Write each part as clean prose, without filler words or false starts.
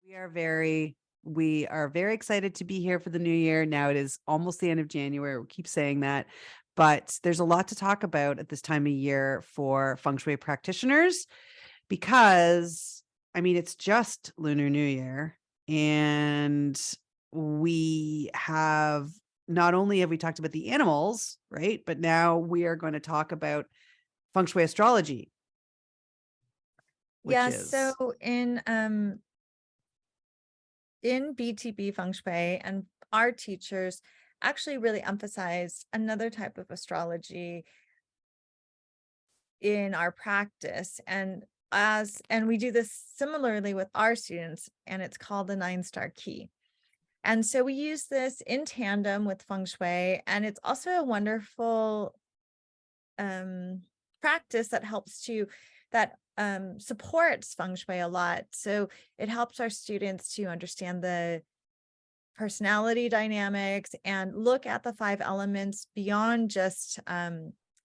We are very excited to be here for the new year. Now it is almost the end of January. We keep saying that, but there's a lot to talk about at this time of year for feng shui practitioners because it's just Lunar New Year, and we have not only have we talked about the animals, right? But now we are going to talk about feng shui astrology, which Yes, so is in BTB Feng Shui, and our teachers actually really emphasize another type of astrology in our practice. And we do this similarly with our students, and it's called the 9-star key. And so we use this in tandem with Feng Shui, and it's also a wonderful practice that supports Feng Shui a lot. So it helps our students to understand the personality dynamics and look at the 5 elements beyond just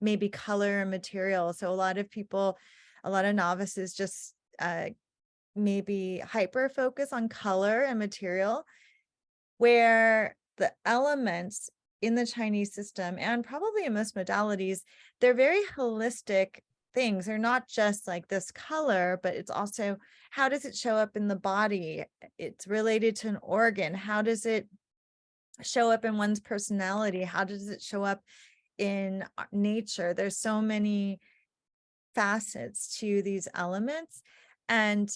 maybe color and material. So a lot of novices just maybe hyper focus on color and material, where the elements in the Chinese system, and probably in most modalities, they're very holistic things. They're not just like this color, but it's also, how does it show up in the body? It's related to an organ. How does it show up in one's personality? How does it show up in nature? There's so many facets to these elements, and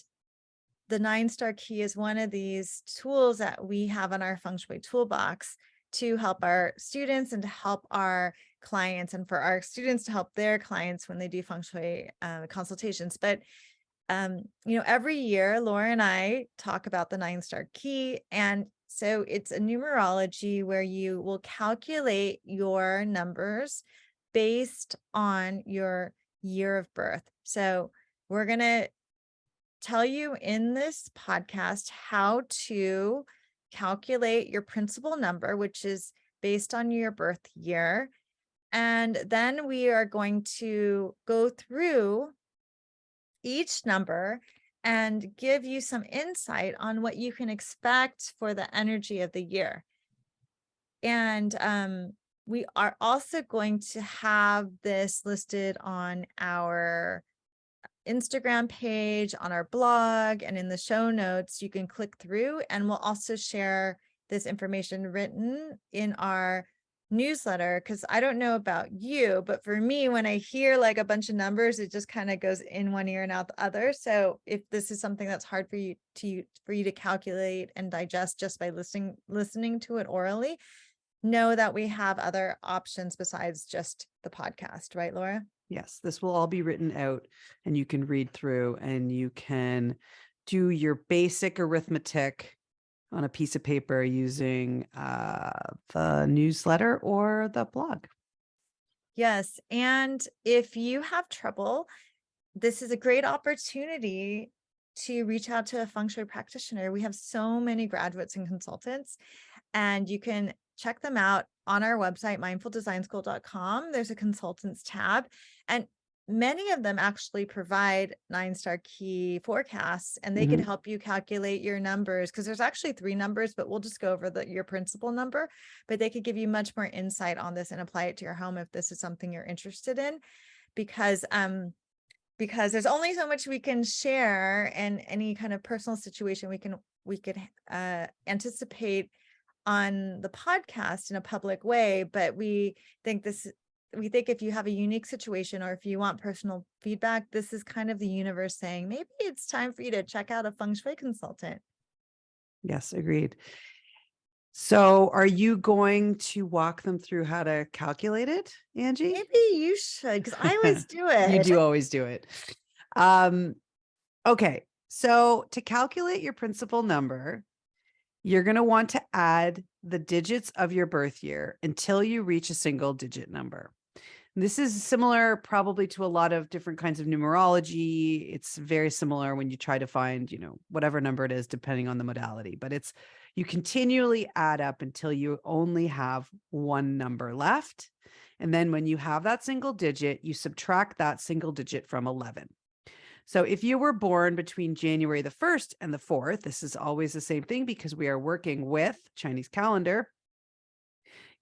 the 9-star key is one of these tools that we have in our feng shui toolbox to help our students and to help our clients, and for our students to help their clients when they do feng shui consultations. But every year Laura and I talk about the 9-star key, and so it's a numerology where you will calculate your numbers based on your year of birth. So we're going to tell you in this podcast how to calculate your principal number, which is based on your birth year. And then we are going to go through each number and give you some insight on what you can expect for the energy of the year. And we are also going to have this listed on our Instagram page, on our blog, and in the show notes. You can click through, and we'll also share this information written in our newsletter, because I don't know about you, but for me, when I hear like a bunch of numbers, it just kind of goes in one ear and out the other. So if this is something that's hard for you to calculate and digest just by listening to it orally, know that we have other options besides just the podcast, right, Laura? Yes, this will all be written out, and you can read through, and you can do your basic arithmetic on a piece of paper using the newsletter or the blog. Yes. And if you have trouble, this is a great opportunity to reach out to a feng shui practitioner. We have so many graduates and consultants, and you can check them out on our website, mindfuldesignschool.com. There's a consultants tab, and many of them actually provide 9-star key forecasts, and they can help you calculate your numbers, because there's actually 3 numbers, but we'll just go over your principal number. But they could give you much more insight on this and apply it to your home if this is something you're interested in, because there's only so much we can share, and any kind of personal situation we could anticipate on the podcast in a public way. But we think if you have a unique situation, or if you want personal feedback, this is kind of the universe saying, maybe it's time for you to check out a feng shui consultant. Yes, agreed. So are you going to walk them through how to calculate it, Angie? Maybe you should, because I always do it. You do always do it. Okay, so to calculate your principal number, you're going to want to add the digits of your birth year until you reach a single digit number. This is similar probably to a lot of different kinds of numerology. It's very similar when you try to find, whatever number it is, depending on the modality, but you continually add up until you only have one number left. And then when you have that single digit, you subtract that single digit from 11. So if you were born between January the 1st and the 4th, this is always the same thing because we are working with Chinese calendar.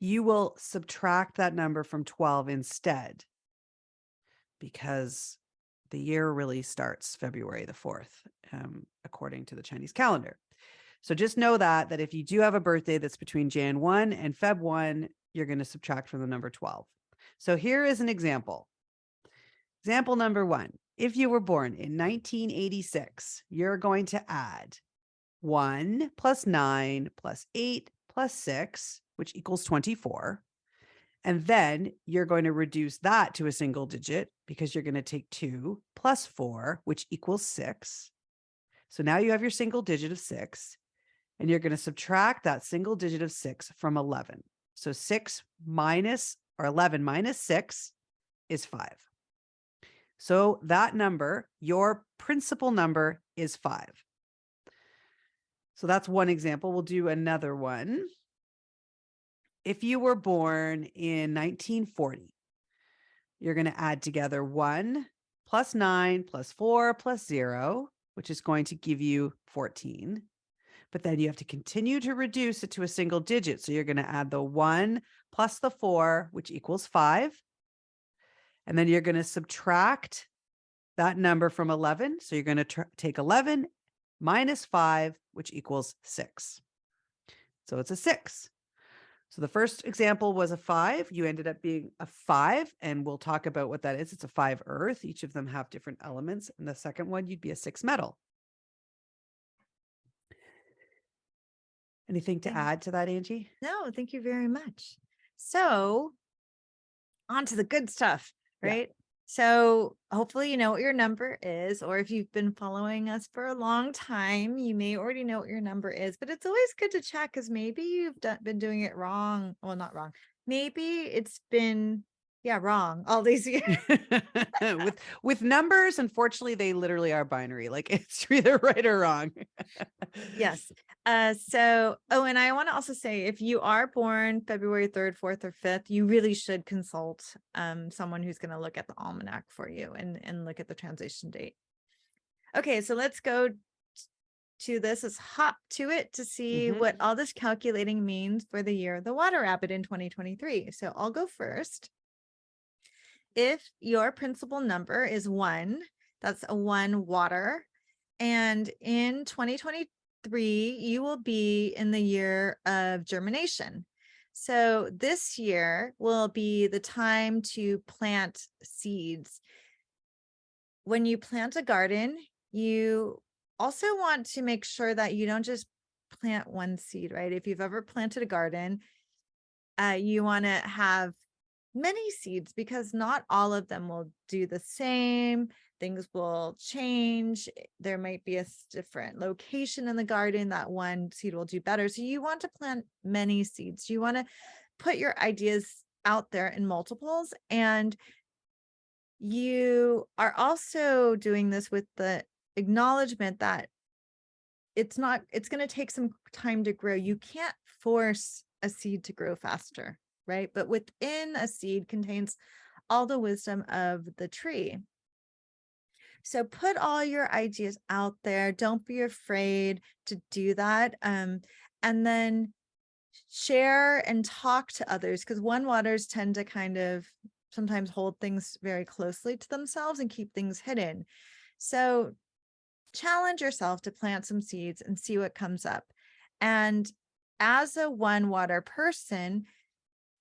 You will subtract that number from 12 instead, because the year really starts February the 4th, according to the Chinese calendar. So just know that if you do have a birthday that's between Jan 1 and Feb 1, you're going to subtract from the number 12. So here is an example. Example number 1. If you were born in 1986, you're going to add 1 plus 9 plus 8 plus 6, which equals 24. And then you're going to reduce that to a single digit because you're going to take 2 plus 4, which equals 6. So now you have your single digit of 6, and you're going to subtract that single digit of 6 from 11. So 11 minus 6 is 5. So that number, your principal number, is 5. So that's one example. We'll do another one. If you were born in 1940, you're going to add together 1 plus 9 plus 4 plus 0, which is going to give you 14. But then you have to continue to reduce it to a single digit. So you're going to add the 1 plus the 4, which equals 5. And then you're going to subtract that number from 11. So you're going to take 11 minus 5, which equals 6. So it's a 6. So the first example was a 5. You ended up being a 5, and we'll talk about what that is. It's a 5 earth. Each of them have different elements. And the second one, you'd be a 6 metal. Anything to add to that, Angie? No, thank you very much. So on to the good stuff, right? Yeah. So hopefully you know what your number is, or if you've been following us for a long time, you may already know what your number is, but it's always good to check because maybe you've been doing it wrong. Well, not wrong. Maybe it's been, wrong all these years. with numbers, unfortunately, they literally are binary. Like it's either right or wrong. Yes. And I want to also say, if you are born February 3rd, 4th, or 5th, you really should consult someone who's going to look at the almanac for you and look at the transition date. Okay, so let's go to this. Let's hop to it to see what all this calculating means for the year of the water rabbit in 2023. So I'll go first. If your principal number is 1, that's a 1 water. And in 2023, you will be in the year of germination. So this year will be the time to plant seeds. When you plant a garden, you also want to make sure that you don't just plant one seed, right? If you've ever planted a garden, you want to have many seeds because not all of them will do the same. Things will change. There might be a different location in the garden that one seed will do better. So you want to plant many seeds. You want to put your ideas out there in multiples. And you are also doing this with the acknowledgement that it's going to take some time to grow. You can't force a seed to grow faster, right? But within a seed contains all the wisdom of the tree. So put all your ideas out there. Don't be afraid to do that. And then share and talk to others, because one waters tend to kind of sometimes hold things very closely to themselves and keep things hidden. So challenge yourself to plant some seeds and see what comes up. And as a one water person,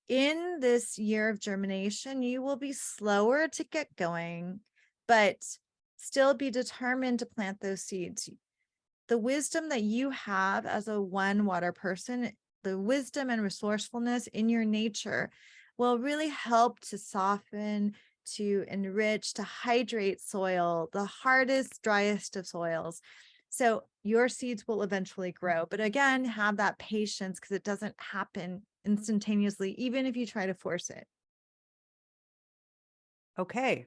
in this year of germination, you will be slower to get going, but still be determined to plant those seeds. The wisdom that you have as a one water person, the wisdom and resourcefulness in your nature will really help to soften, to enrich, to hydrate soil, the hardest, driest of soils. So your seeds will eventually grow. But again, have that patience because it doesn't happen instantaneously, even if you try to force it. Okay.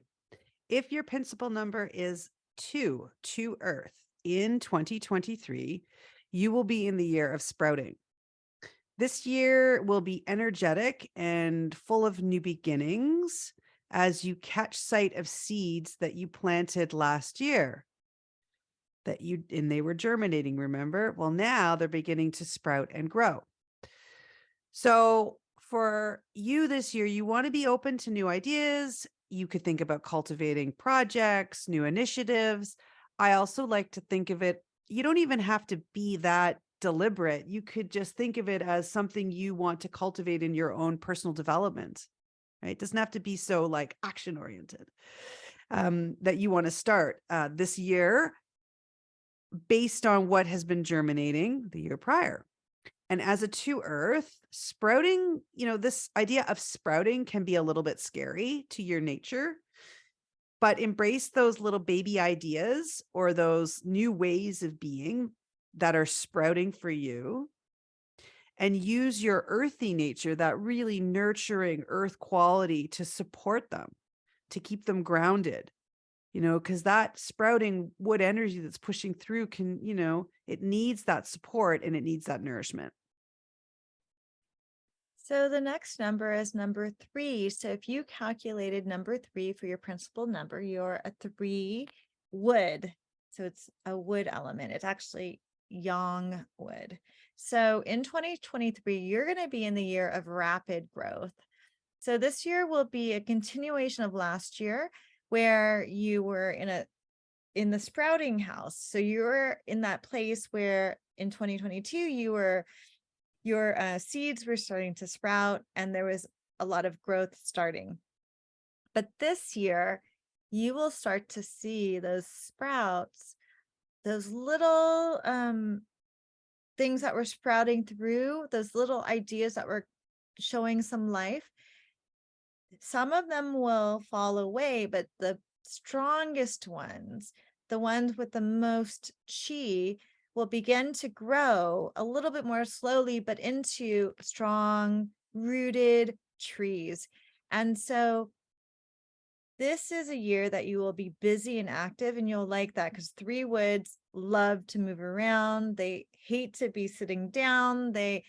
If your principal number is 2 Earth in 2023, you will be in the year of sprouting. This year will be energetic and full of new beginnings. as you catch sight of seeds that you planted last year and they were germinating, remember? Well, now they're beginning to sprout and grow. So for you this year, you want to be open to new ideas. You could think about cultivating projects, new initiatives. I also like to think of it, you don't even have to be that deliberate. You could just think of it as something you want to cultivate in your own personal development, right? It doesn't have to be so like action oriented that you want to start this year based on what has been germinating the year prior. And as a 2 earth, sprouting, this idea of sprouting can be a little bit scary to your nature, but embrace those little baby ideas or those new ways of being that are sprouting for you, and use your earthy nature, that really nurturing earth quality, to support them, to keep them grounded. Because that sprouting wood energy that's pushing through can, it needs that support and it needs that nourishment. So the next number is number 3. So if you calculated number 3 for your principal number, you're a 3 wood. So it's a wood element. It's actually yang wood. So in 2023, you're going to be in the year of rapid growth. So this year will be a continuation of last year, where you were in the sprouting house. So you're in that place where in 2022 your seeds were starting to sprout and there was a lot of growth starting. But this year you will start to see those sprouts, those little things that were sprouting through, those little ideas that were showing some life. Some of them will fall away, but the strongest ones, the ones with the most chi, will begin to grow a little bit more slowly, but into strong rooted trees. And so this is a year that you will be busy and active, and you'll like that because 3 woods love to move around. They hate to be sitting down. They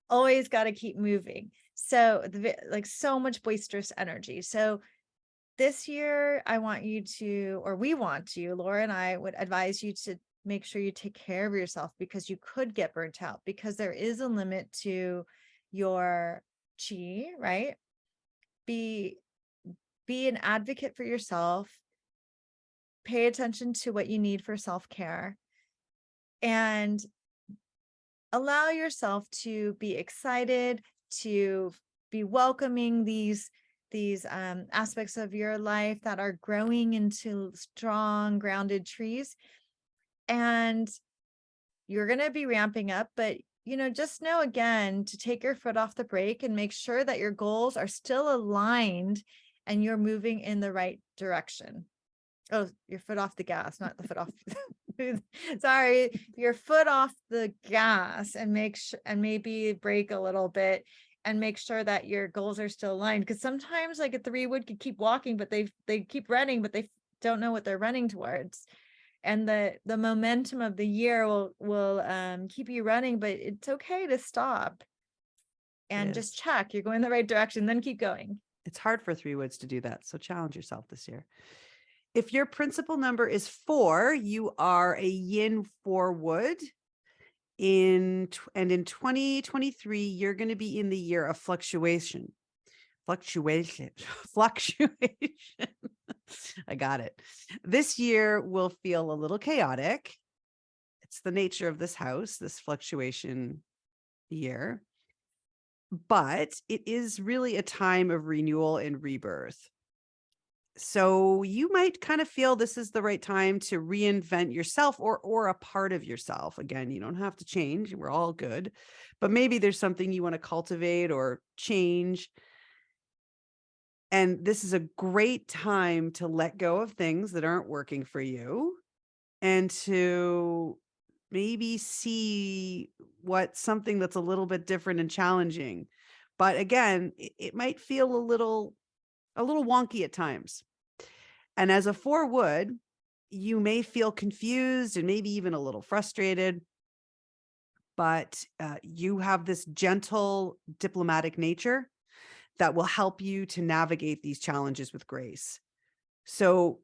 always got to keep moving. So like so much boisterous energy. So this year I want you to, or we want to, Laura and I would advise you to make sure you take care of yourself, because you could get burnt out, because there is a limit to your chi, right? Be an advocate for yourself. Pay attention to what you need for self-care, and allow yourself to be excited, to be welcoming these aspects of your life that are growing into strong, grounded trees. And you're going to be ramping up, but just know again to take your foot off the brake and make sure that your goals are still aligned and you're moving in the right direction. Oh, your foot off the gas, not the foot off. Sorry, your foot off the gas, and and maybe brake a little bit and make sure that your goals are still aligned. Because sometimes like a 3 wood could keep walking, but they keep running, but they don't know what they're running towards. And the momentum of the year will keep you running, but it's okay to stop and just check you're going the right direction, then keep going. It's hard for 3 woods to do that. So challenge yourself this year. If your principal number is 4, you are a yin 4 wood. In 2023, you're going to be in the year of fluctuation. Fluctuation. I got it. This year will feel a little chaotic. It's the nature of this house, this fluctuation year. But it is really a time of renewal and rebirth. So you might kind of feel this is the right time to reinvent yourself or a part of yourself. Again, you don't have to change. We're all good. But maybe there's something you want to cultivate or change. And this is a great time to let go of things that aren't working for you and to maybe see what's something that's a little bit different and challenging. But again, it might feel a little wonky at times. And as a 4 wood, you may feel confused and maybe even a little frustrated, but you have this gentle diplomatic nature that will help you to navigate these challenges with grace. So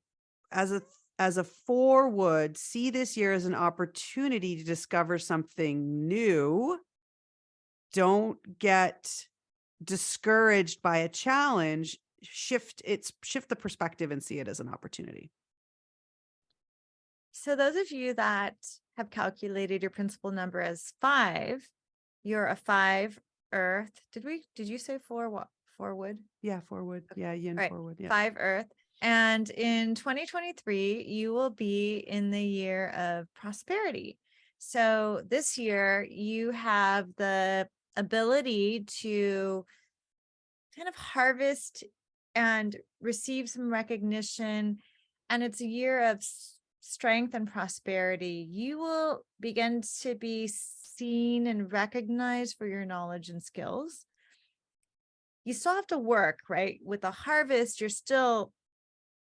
as a 4 would, see this year as an opportunity to discover something new. Don't get discouraged by a challenge. Shift the perspective and see it as an opportunity. So those of you that have calculated your principal number as 5, you're a 5 earth. Did you say 4 what? 4 wood? Yeah, 4 would. Yeah, yin, All right, 4 would. Yeah. 5 earth. And in 2023, you will be in the year of prosperity. So this year, you have the ability to kind of harvest and receive some recognition. And it's a year of strength and prosperity. You will begin to be seen and recognized for your knowledge and skills. You still have to work, right? With the harvest, you're still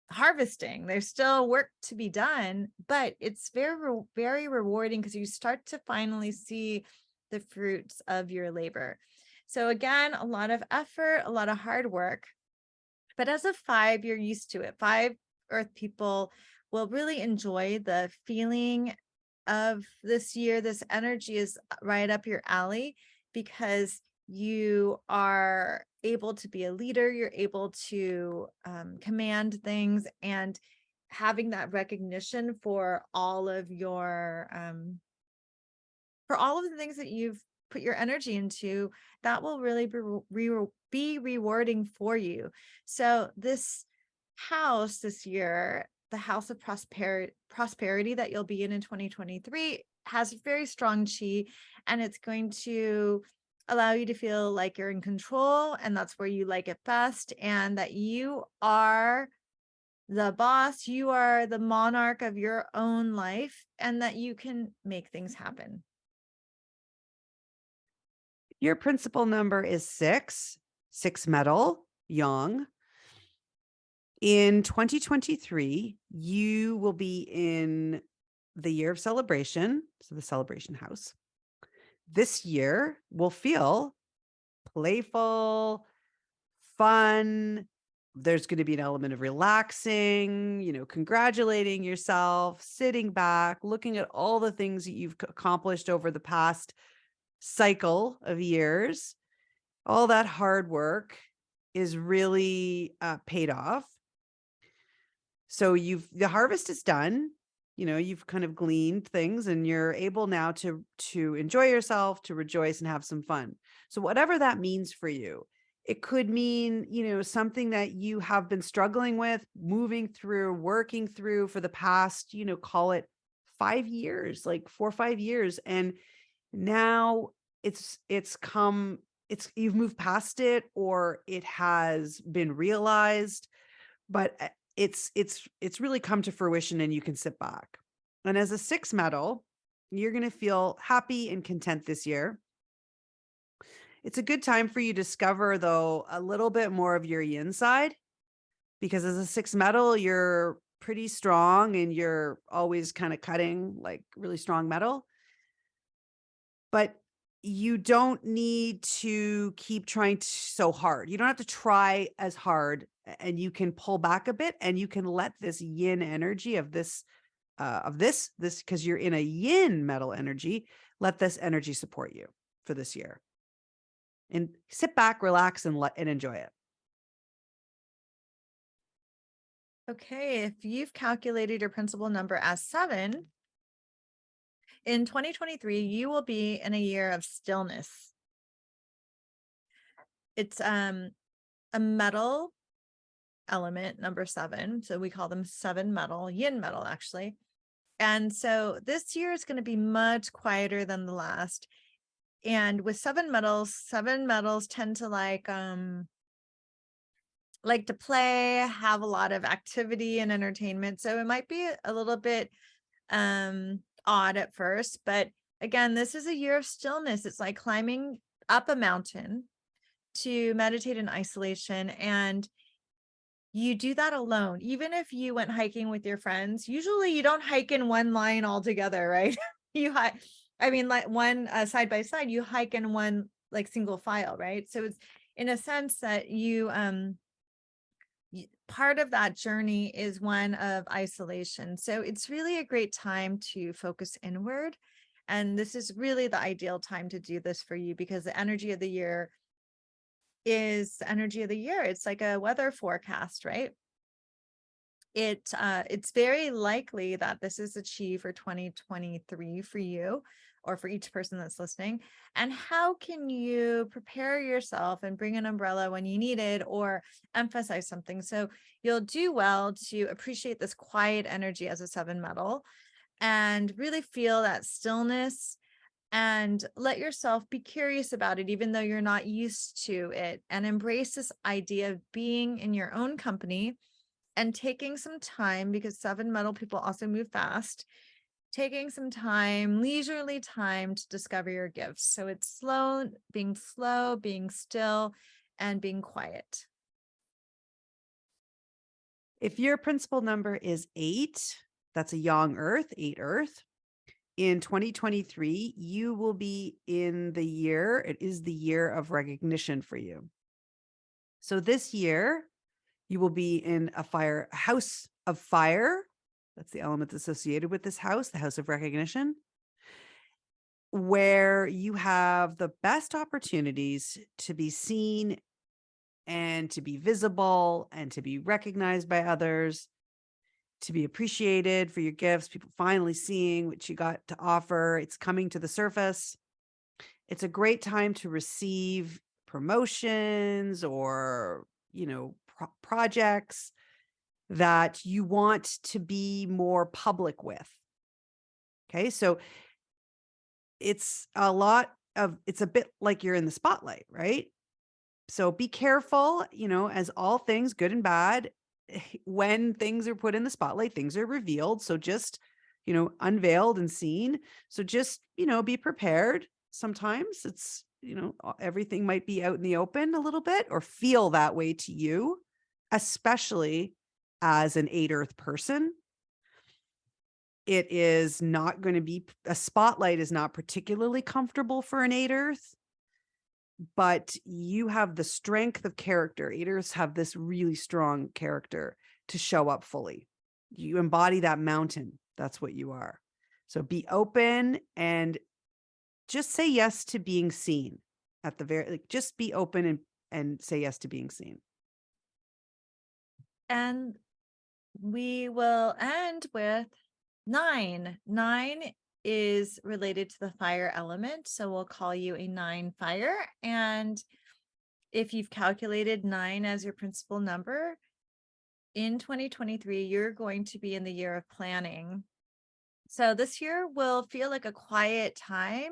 harvesting. There's still work to be done, but it's very rewarding because you start to finally see the fruits of your labor. So again, a lot of effort, a lot of hard work, but as a 5, you're used to it. 5 earth people will really enjoy the feeling of this year. This energy is right up your alley because you are able to be a leader, you're able to command things, and having that recognition for all of your for all of the things that you've put your energy into, that will really be rewarding for you. So this house this year, the house of prosperity that you'll be in 2023, has very strong chi, and it's going to allow you to feel like you're in control, and that's where you like it best, and that you are the boss, you are the monarch of your own life, and that you can make things happen. Your principal number is 6 metal, yang. In 2023, you will be in the year of celebration, so the celebration house. This year will feel playful, fun. There's going to be an element of relaxing, congratulating yourself, sitting back, looking at all the things that you've accomplished over the past cycle of years. All that hard work is really paid off. So the harvest is done. You've kind of gleaned things, and you're able now to enjoy yourself, to rejoice and have some fun. So whatever that means for you, it could mean, something that you have been struggling with, moving through, working through for the past, call it 5 years, like 4 or 5 years. And now you've moved past it, or it has been realized, but it's really come to fruition, and you can sit back. And as a 6 metal, you're going to feel happy and content this year. It's a good time for you to discover, though, a little bit more of your yin side, because as a 6 metal, you're pretty strong and you're always kind of cutting like really strong metal. But you don't need to keep trying so hard. You don't have to try as hard, and you can pull back a bit, and you can let this yin energy of this, because you're in a yin metal energy, let this energy support you for this year. And sit back, relax, and enjoy it. Okay, if you've calculated your principal number as 7, in 2023, you will be in a year of stillness. It's a metal element, number 7. So we call them 7 metal, yin metal, actually. And so this year is going to be much quieter than the last. And with 7 metals tend to like to play, have a lot of activity and entertainment. So it might be a little bit odd at first, but again, this is a year of stillness. It's like climbing up a mountain to meditate in isolation, and you do that alone. Even if you went hiking with your friends, usually you don't hike in one line all together, right? Like one side by side, you hike in one like single file, right? So in a sense that you part of that journey is one of isolation. So it's really a great time to focus inward. And this is really the ideal time to do this for you because the energy of the year is the energy of the year. It's like a weather forecast, right? It's very likely that this is achieved for 2023 for you or for each person that's listening. And how can you prepare yourself and bring an umbrella when you need it or emphasize something? So you'll do well to appreciate this quiet energy as a seven metal and really feel that stillness and let yourself be curious about it, even though you're not used to it, and embrace this idea of being in your own company and taking some time, because seven metal people also move fast, taking some time, leisurely time to discover your gifts. So it's slow, being still, and being quiet. If your principal number is 8, that's a young earth, 8 earth. In 2023, you will be in the year, it is the year of recognition for you. So this year, you will be in a house of fire. That's the element associated with this house, the house of recognition, where you have the best opportunities to be seen and to be visible and to be recognized by others, to be appreciated for your gifts, people finally seeing what you got to offer. It's coming to the surface. It's a great time to receive promotions or, projects that you want to be more public with. Okay. So it's it's a bit like you're in the spotlight, right? So be careful, as all things good and bad, when things are put in the spotlight, things are revealed. So just, unveiled and seen. So just, be prepared. Sometimes it's, everything might be out in the open a little bit or feel that way to you, especially as an 8 earth person. It is not going to be a spotlight is not particularly comfortable for an 8 earth, but you have the strength of character. 8 earths have this really strong character to show up fully. You embody that mountain. That's what you are. So be open and just say yes to being seen at the just be open and say yes to being seen. And we will end with 9. 9 is related to the fire element. So we'll call you a 9 fire. And if you've calculated 9 as your principal number, in 2023, you're going to be in the year of planning. So this year will feel like a quiet time,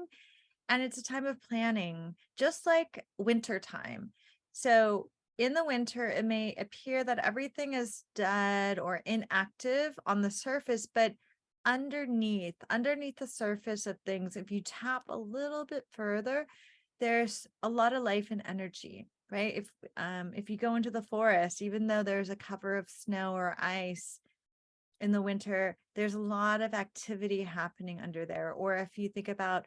and it's a time of planning, just like winter time. So in the winter, it may appear that everything is dead or inactive on the surface, but underneath the surface of things, if you tap a little bit further, there's a lot of life and energy, right? If you go into the forest, even though there's a cover of snow or ice in the winter, there's a lot of activity happening under there. Or if you think about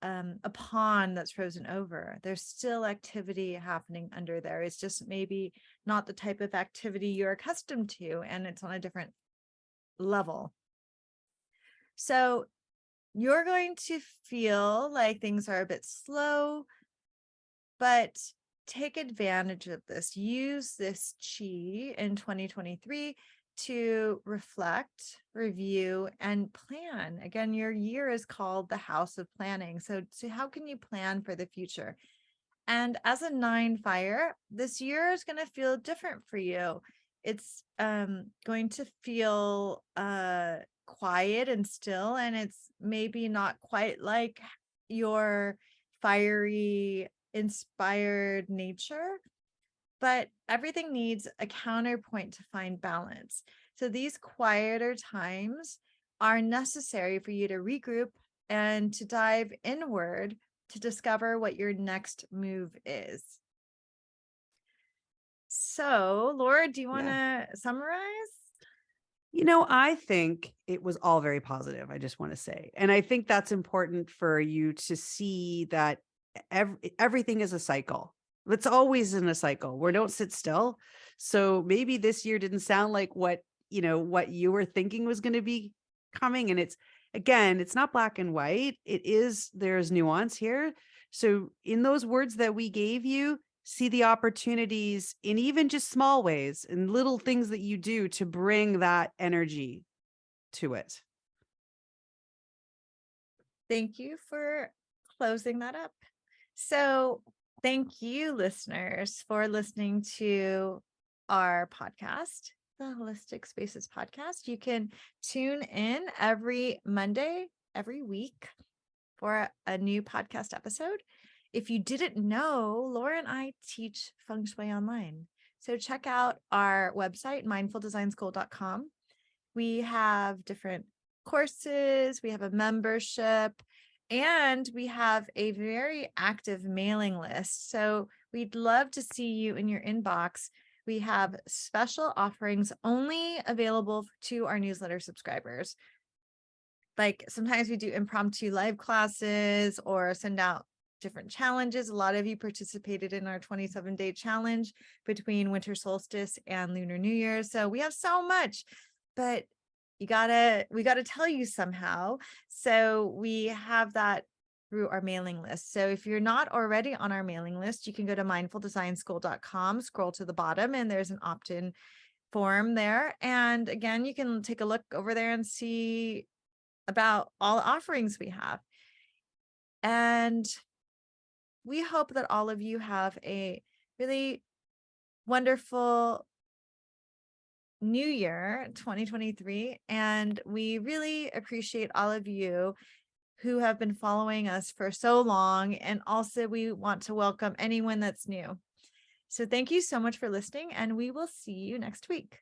a pond that's frozen over, there's still activity happening under there. It's just maybe not the type of activity you're accustomed to, and it's on a different level. So you're going to feel like things are a bit slow, but take advantage of this. Use this chi in 2023 to reflect, review, and plan. Again, your year is called the house of planning. So how can you plan for the future? And as a 9 fire, this year is going to feel different for you. It's going to feel quiet and still, and it's maybe not quite like your fiery, inspired nature, but everything needs a counterpoint to find balance. So these quieter times are necessary for you to regroup and to dive inward to discover what your next move is. So, Laura, do you want to summarize? I think it was all very positive, I just want to say. And I think that's important for you to see that everything is a cycle. It's always in a cycle. We don't sit still. So maybe this year didn't sound like what you were thinking was going to be coming. And it's, again, it's not black and white. There's nuance here. So in those words that we gave you, see the opportunities in even just small ways and little things that you do to bring that energy to it. Thank you for closing that up. So, thank you, listeners, for listening to our podcast, the Holistic Spaces podcast. You can tune in every Monday, every week for a new podcast episode. If you didn't know, Laura and I teach Feng Shui online. So, check out our website, mindfuldesignschool.com. We have different courses, we have a membership, and we have a very active mailing list. So we'd love to see you in your inbox. We have special offerings only available to our newsletter subscribers. Like sometimes we do impromptu live classes or send out different challenges. A lot of you participated in our 27-day challenge between winter solstice and Lunar New Year. So we have so much, but we gotta tell you somehow. So we have that through our mailing list. So if you're not already on our mailing list, you can go to mindfuldesignschool.com, scroll to the bottom, and there's an opt-in form there. And again, you can take a look over there and see about all the offerings we have. And we hope that all of you have a really wonderful new year 2023, and we really appreciate all of you who have been following us for so long, and also we want to welcome anyone that's new. So thank you so much for listening, and we will see you next week.